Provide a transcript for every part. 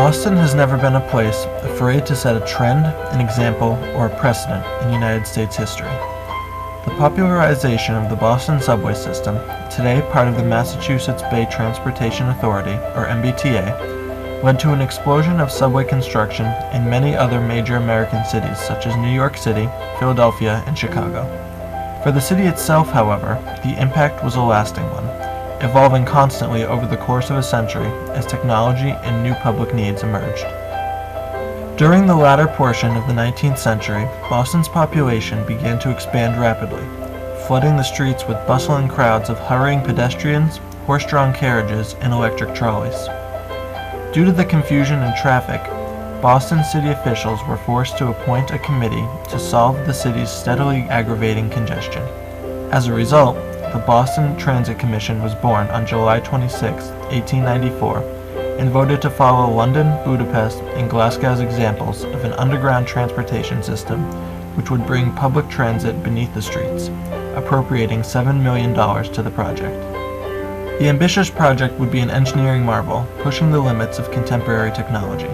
Boston has never been a place afraid to set a trend, an example, or a precedent in United States history. The popularization of the Boston subway system, today part of the Massachusetts Bay Transportation Authority, or MBTA, led to an explosion of subway construction in many other major American cities such as New York City, Philadelphia, and Chicago. For the city itself, however, the impact was a lasting one, evolving constantly over the course of a century as technology and new public needs emerged. During the latter portion of the 19th century, Boston's population began to expand rapidly, flooding the streets with bustling crowds of hurrying pedestrians, horse-drawn carriages, and electric trolleys. Due to the confusion and traffic, Boston city officials were forced to appoint a committee to solve the city's steadily aggravating congestion. As a result, the Boston Transit Commission was born on July 26, 1894, and voted to follow London, Budapest, and Glasgow's examples of an underground transportation system which would bring public transit beneath the streets, appropriating $7 million to the project. The ambitious project would be an engineering marvel, pushing the limits of contemporary technology.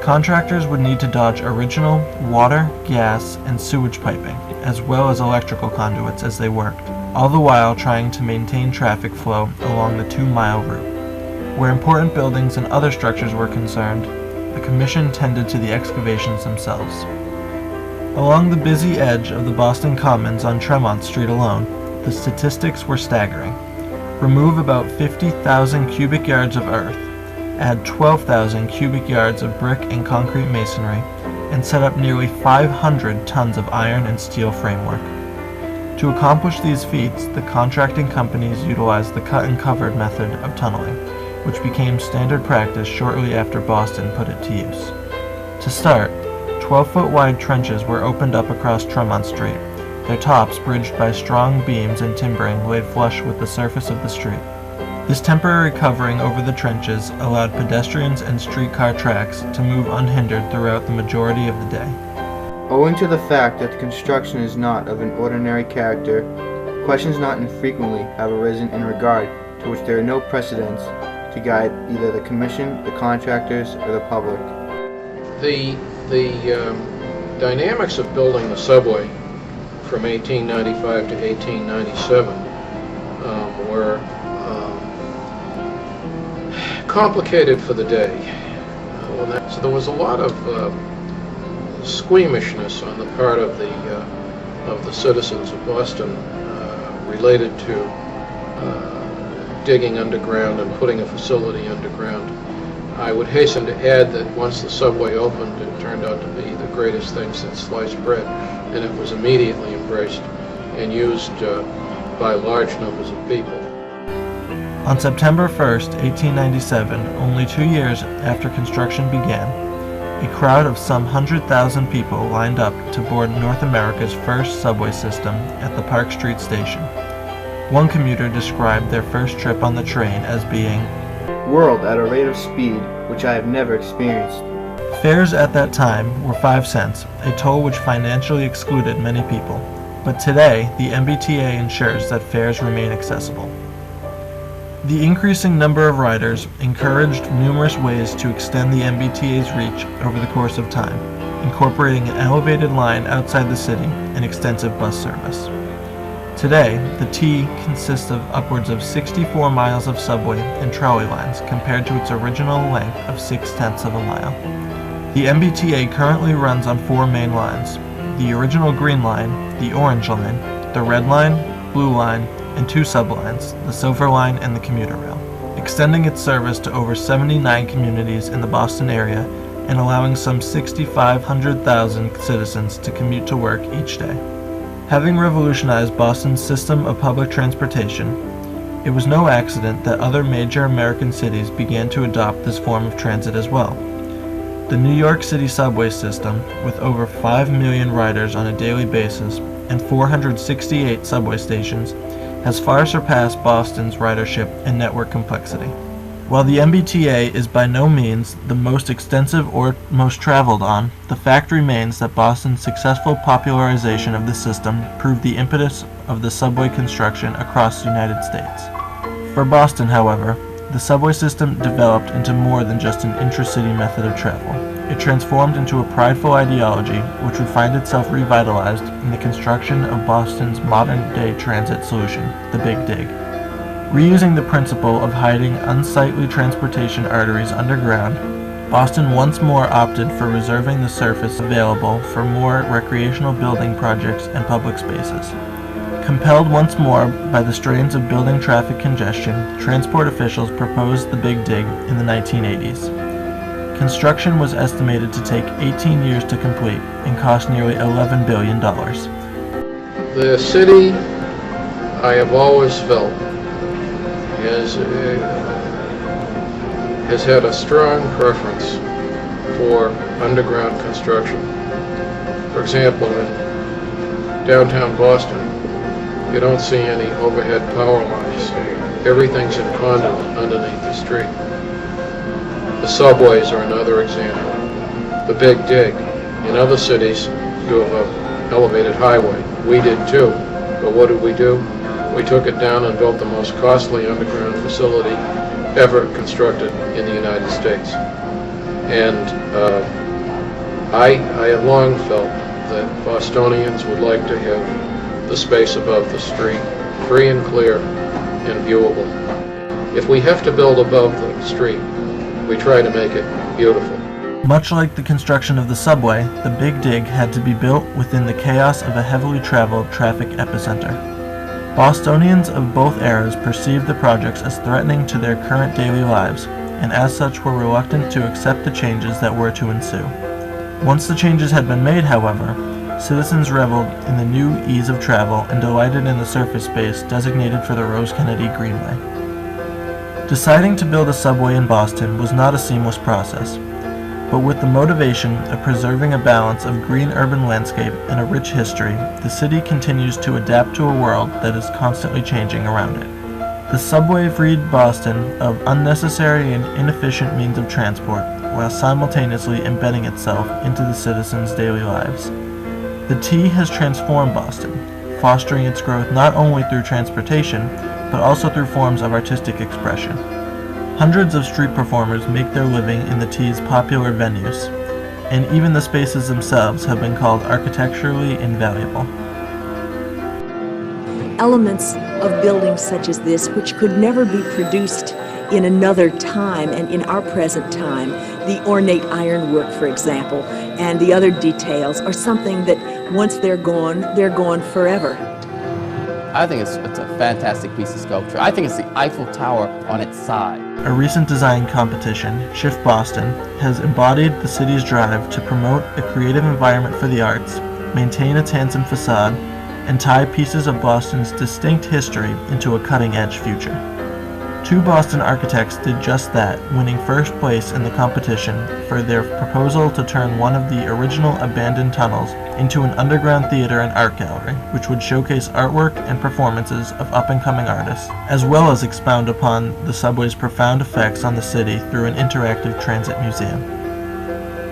Contractors would need to dodge original water, gas, and sewage piping, as well as electrical conduits as they worked, all the while trying to maintain traffic flow along the 2-mile route. Where important buildings and other structures were concerned, the commission tended to the excavations themselves. Along the busy edge of the Boston Commons on Tremont Street alone, the statistics were staggering. Remove about 50,000 cubic yards of earth, add 12,000 cubic yards of brick and concrete masonry, and set up nearly 500 tons of iron and steel framework. To accomplish these feats, the contracting companies utilized the cut-and-covered method of tunneling, which became standard practice shortly after Boston put it to use. To start, 12-foot wide trenches were opened up across Tremont Street, their tops bridged by strong beams and timbering laid flush with the surface of the street. This temporary covering over the trenches allowed pedestrians and streetcar tracks to move unhindered throughout the majority of the day. Owing to the fact that the construction is not of an ordinary character, questions not infrequently have arisen in regard to which there are no precedents to guide either the Commission, the contractors, or the public. The dynamics of building the subway from 1895 to 1897 were complicated for the day. So there was a lot of squeamishness on the part of the citizens of Boston related to digging underground and putting a facility underground. I would hasten to add that once the subway opened, it turned out to be the greatest thing since sliced bread, and it was immediately embraced and used by large numbers of people. On September 1st, 1897, only 2 years after construction began, a crowd of some 100,000 people lined up to board North America's first subway system at the Park Street station. One commuter described their first trip on the train as being whirled at a rate of speed which I have never experienced. Fares at that time were 5 cents, a toll which financially excluded many people. But today, the MBTA ensures that fares remain accessible. The increasing number of riders encouraged numerous ways to extend the MBTA's reach over the course of time, incorporating an elevated line outside the city and extensive bus service. Today, the T consists of upwards of 64 miles of subway and trolley lines compared to its original length of 0.6 of a mile. The MBTA currently runs on 4 main lines: the original Green Line, the Orange Line, the Red Line, Blue Line, and 2 sublines, the Silver Line and the Commuter Rail, extending its service to over 79 communities in the Boston area and allowing some 6,500,000 citizens to commute to work each day. Having revolutionized Boston's system of public transportation, it was no accident that other major American cities began to adopt this form of transit as well. The New York City subway system, with over 5 million riders on a daily basis and 468 subway stations, has far surpassed Boston's ridership and network complexity. While the MBTA is by no means the most extensive or most traveled on, the fact remains that Boston's successful popularization of the system proved the impetus of the subway construction across the United States. For Boston, however, the subway system developed into more than just an intracity method of travel. It transformed into a prideful ideology which would find itself revitalized in the construction of Boston's modern-day transit solution, the Big Dig. Reusing the principle of hiding unsightly transportation arteries underground, Boston once more opted for reserving the surface available for more recreational building projects and public spaces. Compelled once more by the strains of building traffic congestion, transport officials proposed the Big Dig in the 1980s. Construction was estimated to take 18 years to complete and cost nearly $11 billion. The city, I have always felt, has had a strong preference for underground construction. For example, in downtown Boston, you don't see any overhead power lines. Everything's in conduit underneath the street. The subways are another example. The Big Dig. In other cities, you have an elevated highway. We did too. But what did we do? We took it down and built the most costly underground facility ever constructed in the United States. And I have long felt that Bostonians would like to have the space above the street free and clear and viewable. If we have to build above the street, we try to make it beautiful. Much like the construction of the subway, the Big Dig had to be built within the chaos of a heavily traveled traffic epicenter. Bostonians of both eras perceived the projects as threatening to their current daily lives, and as such were reluctant to accept the changes that were to ensue. Once the changes had been made, however, citizens reveled in the new ease of travel and delighted in the surface space designated for the Rose Kennedy Greenway. Deciding to build a subway in Boston was not a seamless process, but with the motivation of preserving a balance of green urban landscape and a rich history, the city continues to adapt to a world that is constantly changing around it. The subway freed Boston of unnecessary and inefficient means of transport, while simultaneously embedding itself into the citizens' daily lives. The T has transformed Boston, fostering its growth not only through transportation, but also through forms of artistic expression. Hundreds of street performers make their living in the T's popular venues, and even the spaces themselves have been called architecturally invaluable. Elements of buildings such as this, which could never be produced in another time and in our present time, the ornate ironwork, for example, and the other details, are something that once they're gone forever. I think it's a fantastic piece of sculpture. I think it's the Eiffel Tower on its side. A recent design competition, Shift Boston, has embodied the city's drive to promote a creative environment for the arts, maintain its handsome facade, and tie pieces of Boston's distinct history into a cutting-edge future. Two Boston architects did just that, winning first place in the competition for their proposal to turn one of the original abandoned tunnels into an underground theater and art gallery, which would showcase artwork and performances of up-and-coming artists, as well as expound upon the subway's profound effects on the city through an interactive transit museum.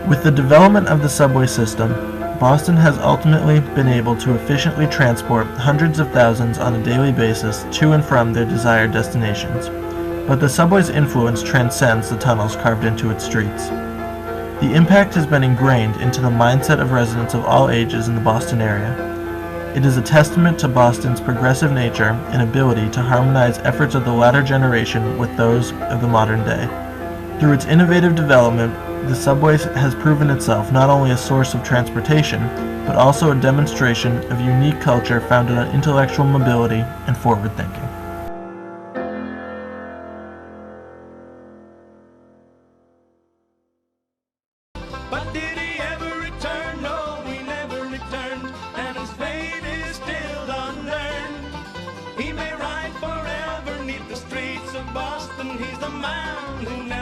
With the development of the subway system, Boston has ultimately been able to efficiently transport hundreds of thousands on a daily basis to and from their desired destinations, but the subway's influence transcends the tunnels carved into its streets. The impact has been ingrained into the mindset of residents of all ages in the Boston area. It is a testament to Boston's progressive nature and ability to harmonize efforts of the latter generation with those of the modern day. Through its innovative development, the subway has proven itself not only a source of transportation, but also a demonstration of unique culture founded on intellectual mobility and forward thinking. But did he ever return? No, he never returned, and his fate is still unlearned. He may ride forever 'neath the streets of Boston. He's the man who never